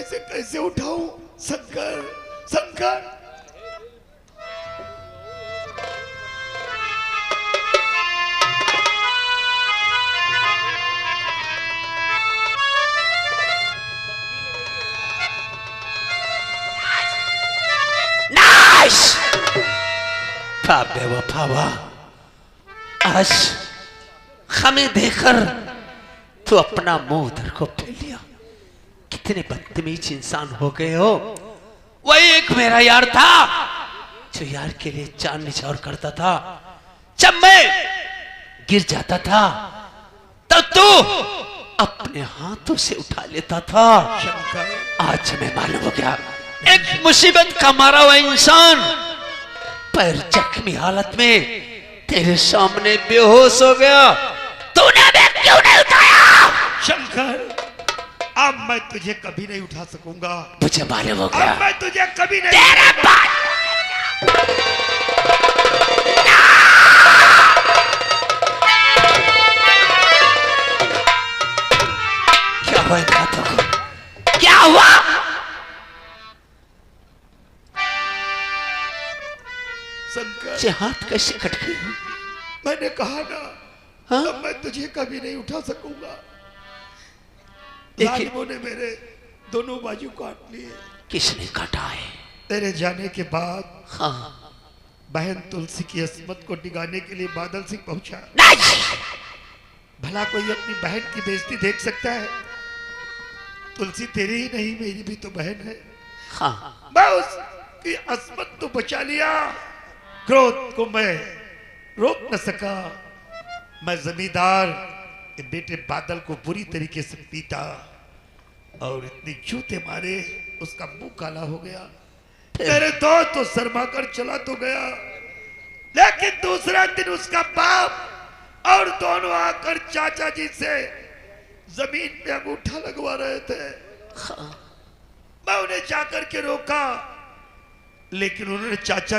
इसे कैसे उठाऊं? शंकर, शंकर। बेवफावा, आज हमें देखकर तू अपना मुंह उधर को फेर लिया। कितने बदतमीज इंसान हो गए हो। वही एक मेरा यार था जो यार के लिए चांद निछावर करता था। जब मैं गिर जाता था तो तू अपने हाथों से उठा लेता था। आज हमें मालूम हो गया, एक मुसीबत का मारा हुआ इंसान पैर जख्मी हालत में तेरे सामने बेहोश हो गया। तूने हमें क्यों नहीं उठाया? शंकर, अब मैं तुझे कभी नहीं उठा सकूंगा। मुझे मालूम हो गया, अब मैं तुझे कभी नहीं। तेरे बात क्या हुआ इन हाथों को? क्या हुआ? शंकर, हाथ कैसे कट गए? मैंने कहा ना, हाँ? अब मैं तुझे कभी नहीं उठा सकूंगा। लेकिन जालिमों ने मेरे दोनों बाजू काट लिए। किसने काटा है? तेरे जाने के बाद हाँ, बहन तुलसी की अस्मत को डिगाने के लिए बादल सिंह पहुंचा। भला कोई अपनी बहन की बेइज्जती देख सकता है? तुलसी तेरी ही नहीं, मेरी भी तो बहन है। हाँ। मैं उसकी अस्मत तो बचा लिया, क्रोध को मैं रोक न सका। मैं जमींदार के बेटे बादल को बुरी तरीके से पीटा और इतनी जूते मारे उसका मुंह काला हो गया। मेरे दोस्त तो शर्मा कर चला तो गया, लेकिन दूसरा दिन उसका बाप और दोनों आकर चाचा जी से जमीन पे अंगूठा लगवा रहे थे। मैं उन्हें जाकर के रोका, लेकिन उन्होंने चाचा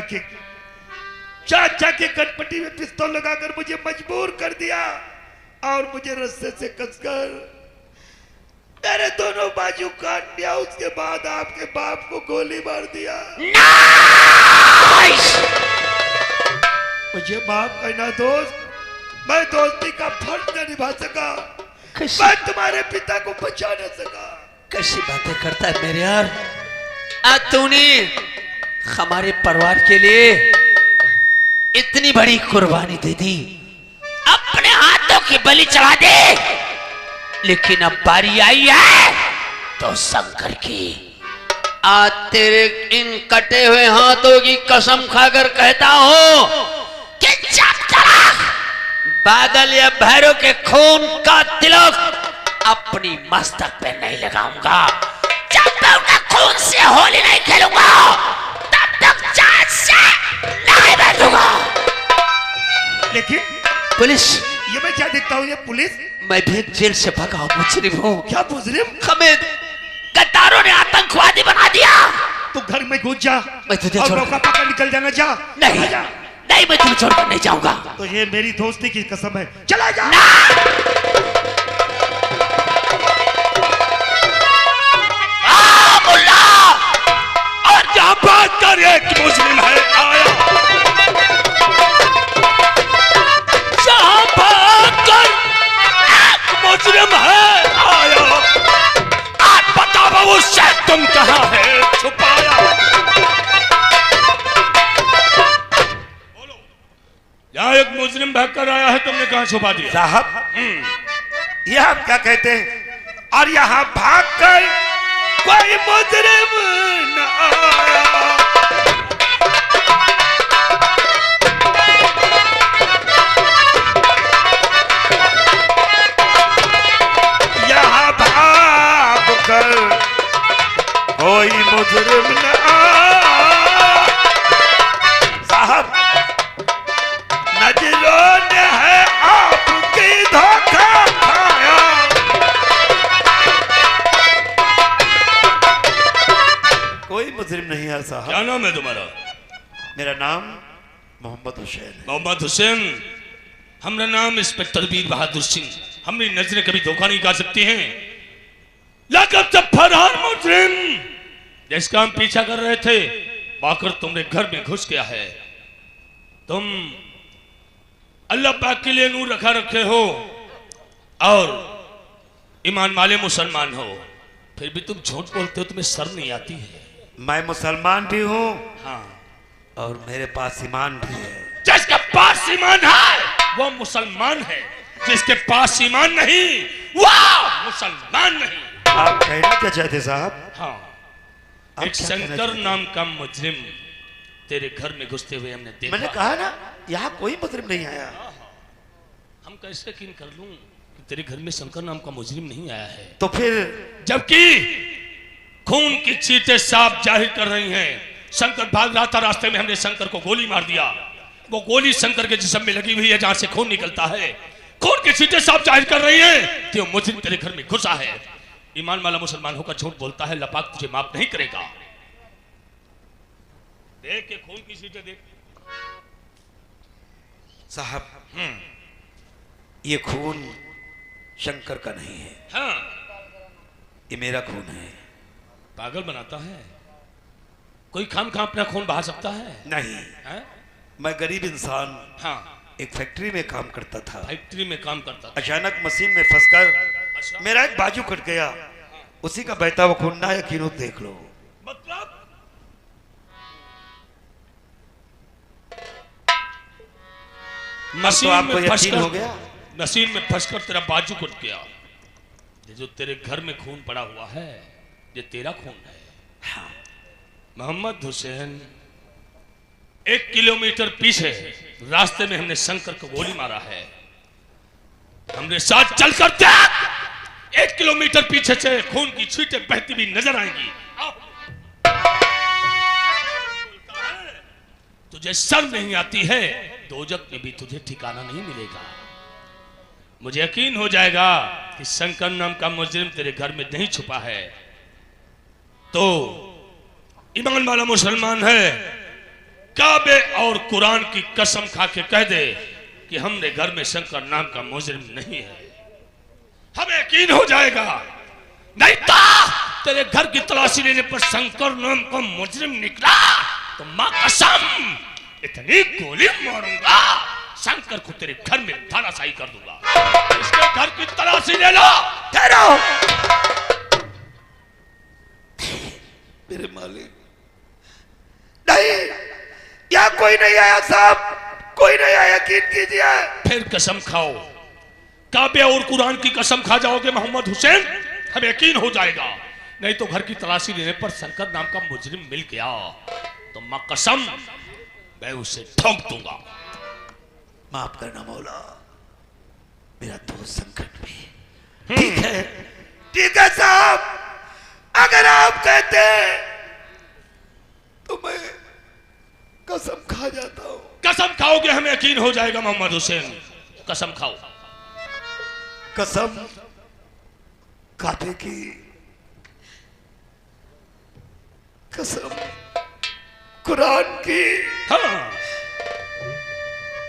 के कटपटी में पिस्तौल लगाकर मुझे मजबूर कर दिया और मुझे रस्से से कसकर मेरे दोनों बाजू काट दिया। उसके बाद आपके बाप को गोली मार दिया। मुझे माफ करना दोस्त, मैं दोस्ती का फर्ज न निभा सका। मैं तुम्हारे पिता को बचा न सका। कैसी बातें करता है मेरे यार? आज तूने हमारे परिवार के लिए इतनी बड़ी कुर्बानी दे दी, अपने हाथों की बलि चढ़ा दे, लेकिन अब बारी आई है तो शंकर की। आज तेरे इन कटे हुए हाथों की कसम खाकर कहता हूं कि जब तक बादल या भैरव के खून का तिलक अपनी मस्तक पे नहीं लगाऊंगा, जब तक उनके खून से होली नहीं खेलूंगा, तब तक जान से नहीं बैठूंगा। लेकिन पुलिस, ये मैं क्या देखता हूँ? ये पुलिस? मैं भी जेल से भगा मुजरिम हूँ। क्या मुजरिम? हमें गद्दारों ने आतंकवादी बना दिया। तू घर में घुस जा, मैं तुझे और मौका पाकर निकल जाना। जा। नहीं जा। नहीं, मैं तुझे छोड़कर नहीं जाऊंगा। तो ये मेरी दोस्ती की कसम है, चला जा। मुल्ला, और जहां बात कर एक मुस्लिम है आया, जहां बात कर एक मुस्लिम है आया, आज बताओ उससे तुम कहां है छुपाया? यहाँ एक मुस्लिम भाग कर आया है, तुमने कहां छुपा दिया? साहब, यह आप क्या कहते हैं? और यहाँ भाग कर कोई मुजरिम न आया। यहाँ भाग कर कोई मुजरिम न आया। साहब, नजरों ने है आपकी धोखा खाया। कोई मुजरिम नहीं है साहब। क्या नाम है तुम्हारा? मेरा नाम मोहम्मद हुसैन है। मोहम्मद हुसैन। हमारा नाम इंस्पेक्टर वीर बहादुर सिंह। हमारी नजरें कभी धोखा नहीं खा सकती हैं, लेकिन जब फरार मुजरिम जिसका हम पीछा कर रहे थे आकर तुमने घर में घुस गया है। तुम अल्लाह पाक के लिए नूर रखा रखे हो और ईमान वाले मुसलमान हो, फिर भी तुम झूठ बोलते हो, तुम्हें शर्म नहीं आती है? मैं मुसलमान भी हूँ हाँ, और मेरे पास ईमान भी है। जिसके पास ईमान है वो मुसलमान है, जिसके पास ईमान नहीं वो मुसलमान नहीं। आप कहना क्या चाहते साहब? हाँ, आप एक क्या कहना शंकर चाहते? नाम का मुजरिम तेरे घर में घुसते हुए हमने देखा। मैंने कहा ना यहाँ कोई मुजरिम नहीं आया। हम कैसे यकीन कर लूं कि तेरे घर में शंकर नाम का मुजरिम नहीं आया है, तो फिर जबकि खून की चीटें साफ जाहिर कर रही हैं। शंकर भाग रहा था, रास्ते में हमने शंकर को गोली मार दिया। वो गोली शंकर के जिस्म में लगी हुई है, जहां से खून निकलता है। खून की चीटें साफ जाहिर कर रही हैं कि वो मुजरिम तेरे घर में घुसा है। ईमान वाला मुसलमान होकर झूठ बोलता है, अल्लाह पाक तुझे माफ नहीं करेगा। देख के खून की चीटें देख साहब, ये खून शंकर का नहीं है, हाँ, ये मेरा खून है। पागल बनाता है। कोई खाम खा अपना खून बहा सकता है? नहीं, हैं? मैं गरीब इंसान हाँ, एक फैक्ट्री में काम करता था। फैक्ट्री में काम करता था। अचानक मशीन में फंसकर अच्छा, मेरा एक बाजू कट गया, उसी का बहता हुआ खून। ना यकीन हो देख लो। मतलब तो आपको यकीन हो गया? मशीन में फंसकर तेरा बाजू कट गया। ये जो तेरे घर में खून पड़ा हुआ है ये तेरा खून है। मोहम्मद हुसैन 1 किलोमीटर पीछे रास्ते में हमने शंकर को गोली मारा है। हमरे साथ चलकर देख, 1 किलोमीटर पीछे से खून की छींटें बहती हुई नजर आएंगी। तुझे शर्म नहीं आती है? दोजक में भी तुझे ठिकाना नहीं मिलेगा। मुझे यकीन हो जाएगा कि शंकर नाम का मुजरिम तेरे घर में नहीं छुपा है, तो ईमान वाला मुसलमान है, काबे और कुरान की कसम खा के कह दे कि हमने घर में शंकर नाम का मुजरिम नहीं है। हमें यकीन हो जाएगा। नहीं तो तेरे घर की तलाशी लेने पर शंकर नाम का मुजरिम निकला तो मां कसम इतनी गोली मारूंगा शंकर को तेरे घर में धराशायी कर दूंगा। इसके घर की तलाशी ले लो। ठहरो, मेरे मालिक, नहीं, यहाँ कोई नहीं आया साहब, कोई नहीं आया, यकीन कीजिए। फिर कसम खाओ, काबे और कुरान की कसम खा जाओगे मोहम्मद हुसैन, हमें यकीन हो जाएगा। नहीं तो घर की तलाशी लेने पर शंकर नाम का मुजरिम मिल गया तो मां कसम मैं उसे ठोक दूंगा। माफ करना मौला, मेरा दोस्त संकट में। ठीक है साहब, अगर आप कहते तो मैं कसम खा जाता हूं। कसम खाओगे हमें यकीन हो जाएगा मोहम्मद हुसैन, कसम खाओ। कसम काबे की, कसम कुरान की। हाँ,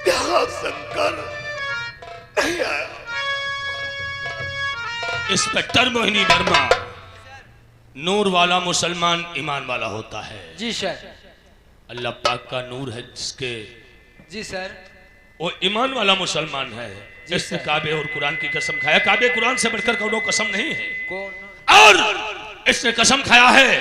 यहाँ शंकर नहीं आया। इंस्पेक्टर मोहिनी वर्मा, नूर वाला मुसलमान ईमान वाला होता है। जी सर। अल्लाह पाक का नूर है जिसके, जी सर। वो ईमान वाला मुसलमान है जिसने काबे और कुरान की कसम खाया। काबे कुरान से बढ़कर कोई कसम नहीं है। कौन? और इसने कसम खाया है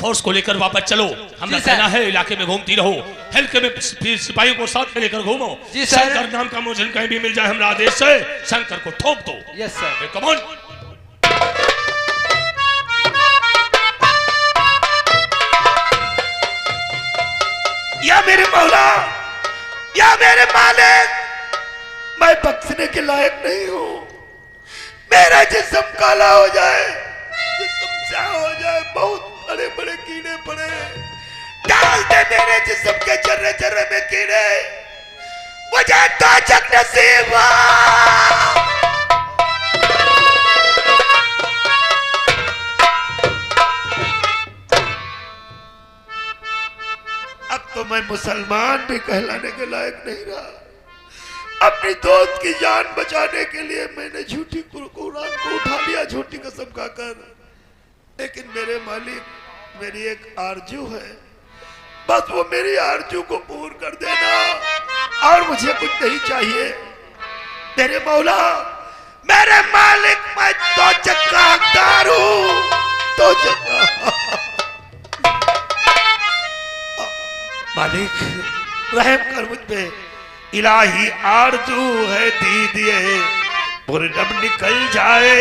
फोर्स को लेकर वापस चलो, हमने कहना है इलाके में घूमती रहो, हल्के में फिर सिपाहियों को साथ में लेकर घूमो। जी सर। शंकर नाम का मुजरिम कहीं भी मिल जाए हमारा आदेश से शंकर को ठोक दो। Yes sir. Come on. या मेरे मौला, या मेरे मालिक, मैं बख्शने के लायक नहीं हूं। मेरा जिस्म काला हो जाए, जिस्म स्याह हो जाए, बहुत बड़े बड़े कीड़े पड़े, डाल दे मेरे जिस्म के जर्रे जर्रे में कीड़े, मुझे दोजख नसीब हो। अब तो मैं मुसलमान भी कहलाने के लायक नहीं रहा। अपनी दोस्त की जान बचाने के लिए मैंने झूठी कुरान को उठा लिया, झूठी कसम खाकर। लेकिन मेरे मालिक, मेरी एक आरजू है, बस वो मेरी आरजू को पूर्ण कर देना और मुझे कुछ नहीं चाहिए। मेरे मौला, मेरे मालिक, मैं दो चक्का हकदार हूं, दो चक्का। मालिक रहम कर मुझ पे, इलाही आरजू है दीदिए, पूर्णम निकल जाए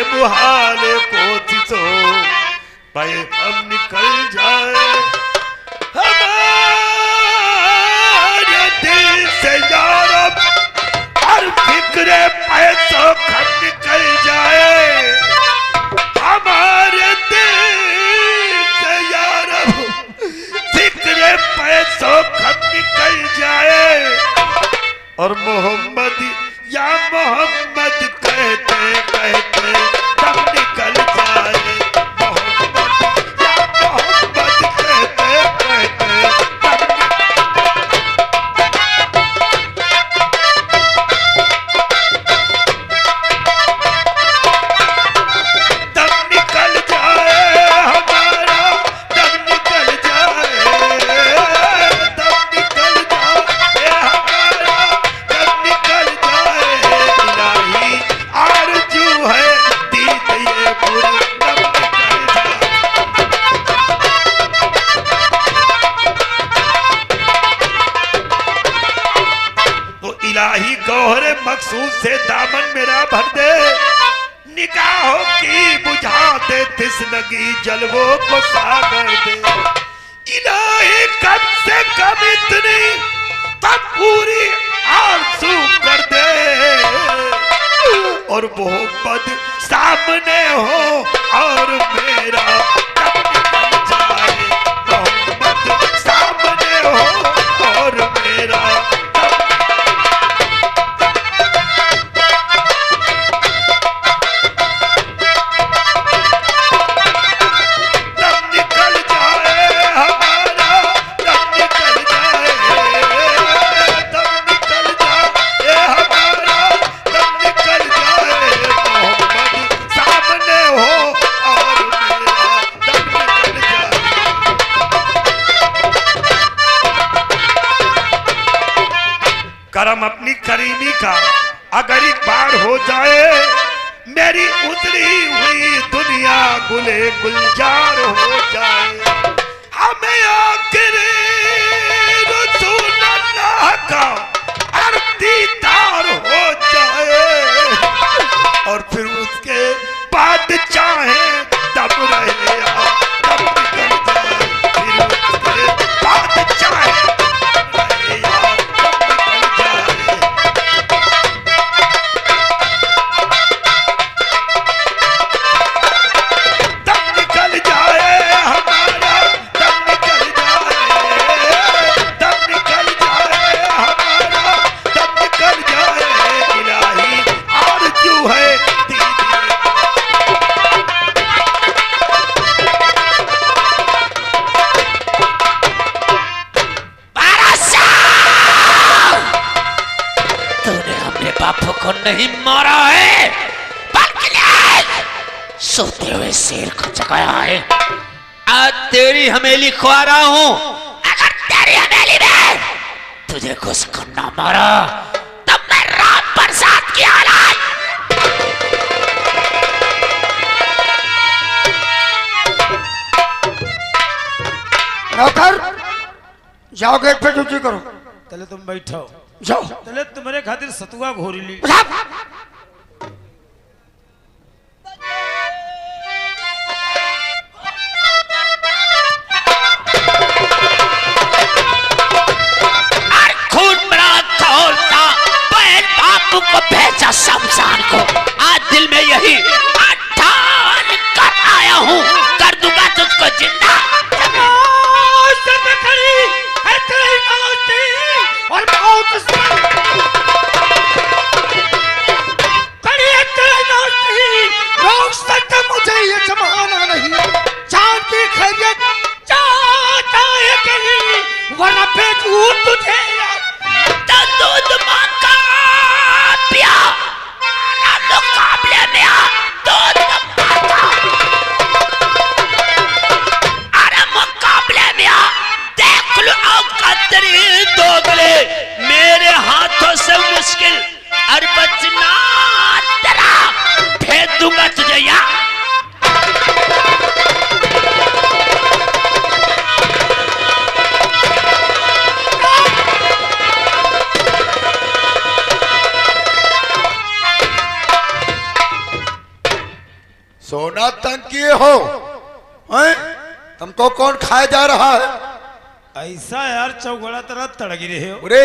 मुहाल कोशिशो भाई, हम निकल जाए हमारे दिल से यारब, हर फिक्रे पैसों खम निकल जाए हमारे दिल से यारब, फिक्रे पैसों खम निकल जाए और मोहम्मद या मोहम्मद कहते कहते दम निकल जाए, मोहम्मद या मोहम्मद कहते कहते दम निकल जाए हमारा, दम निकल जाए, दम निकल जाए हमारा, दम निकल जाए। इलाही आरज़ू है दीदिए, पूर्णम निकल जाए। तो इलाही गौहरे मकसूद से दामन मेरा भर दे, निगाहों की बुझा दे तिसनगी, जलवों को सागर दे। इलाही कम से कम इतनी तब पूरी आरज़ू कर दे, और मोहब्बत सामने हो और मेरा दम निकल जाए, मोहब्बत सामने हो और मेरा दम निकल जाए हमारा, दम निकल जाए, दम निकल जाए हमारा, दम निकल जाए, मोहम्मद सामने हो और मेरा दम निकल जाए। करम अपनी करीमी का अगर एक बार हो जाए, मेरी उतरी हुई दुनिया गुले गुलजार हो जाए। हमें आखिरी रसूल अल्लाह का दीदार हो जाए, और फिर उसके बाद चाहे तब रहे तब निकल जाए, फिर उसके बाद चाहे तब रहे तब निकल जाए। दम निकल जाए हमारा, दम निकल जाए, दम निकल जाए हमारा, दम निकल जाए। इलाही आरज़ू है दीदिए, तूने अपने बापू को नहीं मारा है, बल्कि सोते हुए शेर को जगाया है। आज तेरी हवेली को आ रहा हूं, अगर तेरी हवेली में तुझे घुसकर ना मारा तब मैं राम प्रसाद की औलाद। नौकर जाओ, गेट पे ड्यूटी करो। तले तुम बैठो, जाओ। तले तुम्हारे खातिर सतुआ घोरी ली। और खून मेरा खोलता बहन बापू को भेजा शमशान को, आज दिल में यही ठान कर आया हूँ, कर दूंगा तुझको जिंदा। और आतंक किए हो? हैं? तुमको कौन खाया जा रहा है? ऐसा यार चौगड़ा तरह तड़क रहे हो। अरे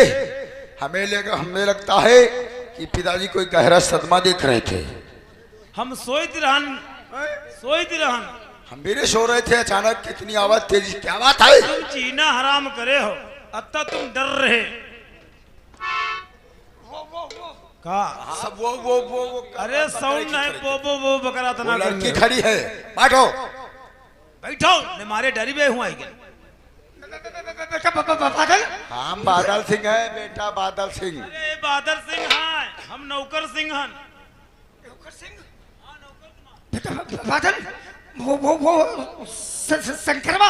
हमें लगता है कि पिताजी कोई गहरा सदमा देख रहे थे। हम सोच रहन हम भी सो रहे थे, अचानक कितनी आवाज तेजी, क्या बात है? तुम जीना हराम करे हो, अत्ता तुम डर रहे का? सब वो अरे साउंड नहीं, वो बकरा तना लड़की खड़ी है, बैठो। बैठो ने मारे डरी बे हुआ क्या? बादल? हाँ बादल सिंह है बेटा, बादल सिंह। अरे बादल सिंह हाँ, हम नौकर सिंह हन। नौकर सिंह? हाँ नौकर। बादल वो शंकरवा।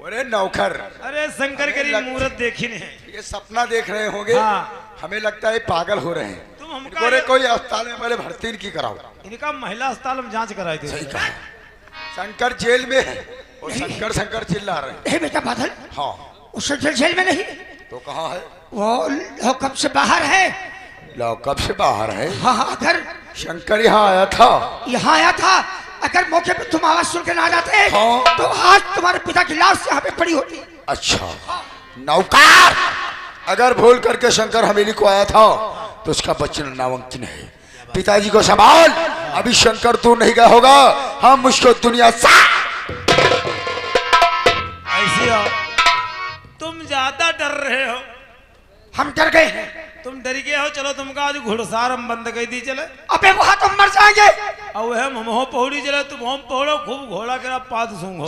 अरे नौकर। अरे शंकर की मूर्त देखी नहीं, ये सपना देख रहे होंगे। हाँ। हमें लगता है पागल हो रहे हैं। तुम हमका इनको रे कोई अस्पताल में पहले भर्ती की कराओ। इनका महिला अस्पताल में जांच कराई थी। सही कहा। शंकर जेल में है और शंकर चिल्ला रहे हैं। बेटा बादल, हाँ उस जेल में नहीं, तो कहाँ है? वो लॉकअप से बाहर है। लॉकअप से बाहर है? हाँ, अगर शंकर यहाँ आया था। यहाँ आया था, अगर मौके पे तुम आवाज सुन के ना जाते हाँ। तो आज तुम्हारे पिता की लाश यहाँ पे पड़ी होती। अच्छा नौकर, अगर भूल करके शंकर हवेली को आया था तो उसका बचना नामुमकिन है। पिताजी को संभाल, अभी शंकर दूर नहीं गया होगा, हम मुझको दुनिया से। ऐसे हो, तुम ज्यादा डर रहे हो। हम डर गए हैं। तुम डर गए हो, चलो तुमका आज घुड़सार हम बंद कर दी चले। अबे वहां तुम मर जाएंगे। अब हम हो पौड़ी चले, तुम हम पौड़ो खूब घोड़ा के पाद सूंघो।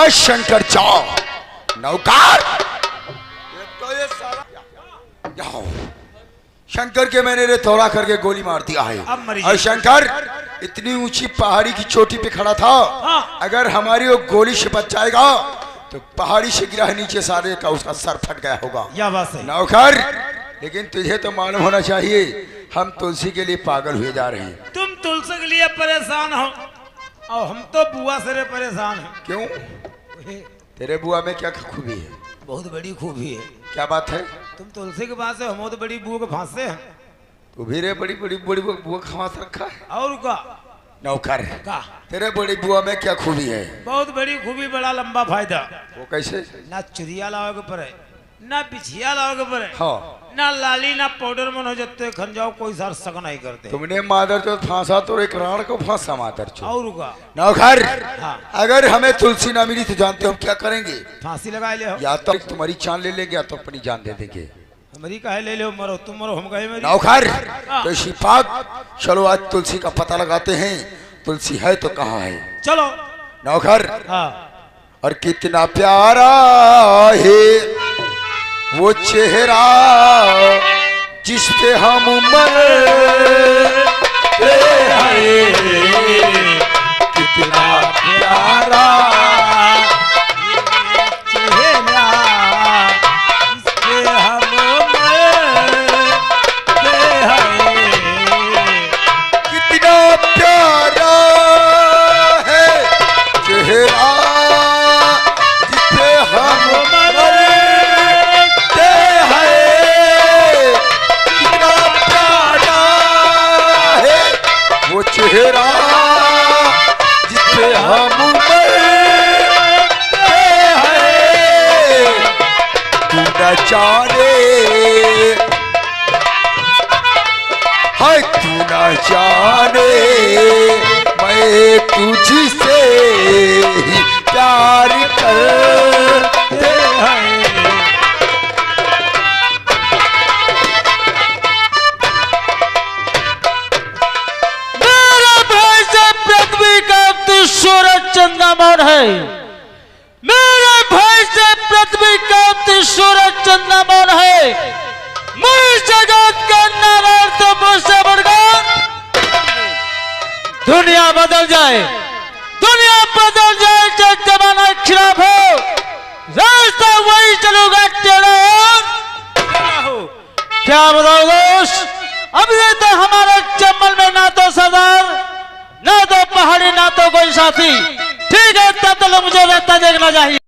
शंकर जाओ। नौकर तो ये सारा जाओ। शंकर के मैंने रे तोड़ा करके गोली मार दिया है। अब मर और शंकर इतनी ऊंची पहाड़ी की चोटी पे खड़ा था। हाँ। अगर हमारी वो गोली से बच जाएगा तो पहाड़ी से गिरा है नीचे, सारे का उसका सर फट गया होगा। यह बात सही। नौकर लेकिन तुझे तो मालूम होना चाहिए हम तुलसी के लिए पागल हुए जा रहे हैं। तुम तुलसी के लिए परेशान हो और हम तो बुआ से परेशान हैं। क्यों? तेरे बुआ में क्या खूबी है? बहुत बड़ी खूबी है। क्या बात है? तुम तुलसी के पास है, हम तो बड़ी बुआ के फांसे हैं। तू भी रे बड़ी बुआ खवास रखा है। और का नौकर का तेरे बड़ी बुआ में क्या खूबी है? बहुत बड़ी खूबी, बड़ा लंबा फायदा। वो कैसे? ना चुरिया लाओगे पड़े, ना बिछिया लाओगे पड़े, हाँ। ना लाली ना पाउडर मन हो जाते खन जाओ, कोई सार सक नहीं करते। तुमने मादर चौथ फांसा तो एक राण को फांसा मादर चौथ। और का नौकर हाँ। अगर हमें तुलसी ना मिली तो जानते हो हम क्या करेंगे? फांसी लगा ले हो। या तो तुम्हारी जान ले लेंगे या तो अपनी जान दे देंगे। हमारी काहे ले लो, मरो तुम मरो हम गए मेरी। नौकर तो शिफात चलो आज तुलसी का पता लगाते हैं। तुलसी है तो कहाँ है? चलो नौकर हाँ। और कितना प्यारा है वो चेहरा जिस पे हम मरते हैं, कितना प्यारा चेहरा इसके हम मरते हैं। कितना प्यारा है चेहरा जिस पे हम वो चेहरा जिसपे हम मरते हैं। तू न जाने हाय, तू न जाने मैं तुझसे ही प्यार करते हैं। सूरज चंद्रमान है मेरे भाई से पृथ्वी का सूरज चंद्रमान है। मैं जगत का नारायण तो मुझसे बढ़कर दुनिया बदल जाए जब जमाना खिलाफ हो, रास्ता वही चलूंगा टेढ़ा। क्या बताओ दोस्त, अब ये तो हमारे चंबल में ना तो सरदार, ना तो पहाड़ी, ना तो कोई साथी। ठीक है, तब तो मुझे रास्ता देखना चाहिए।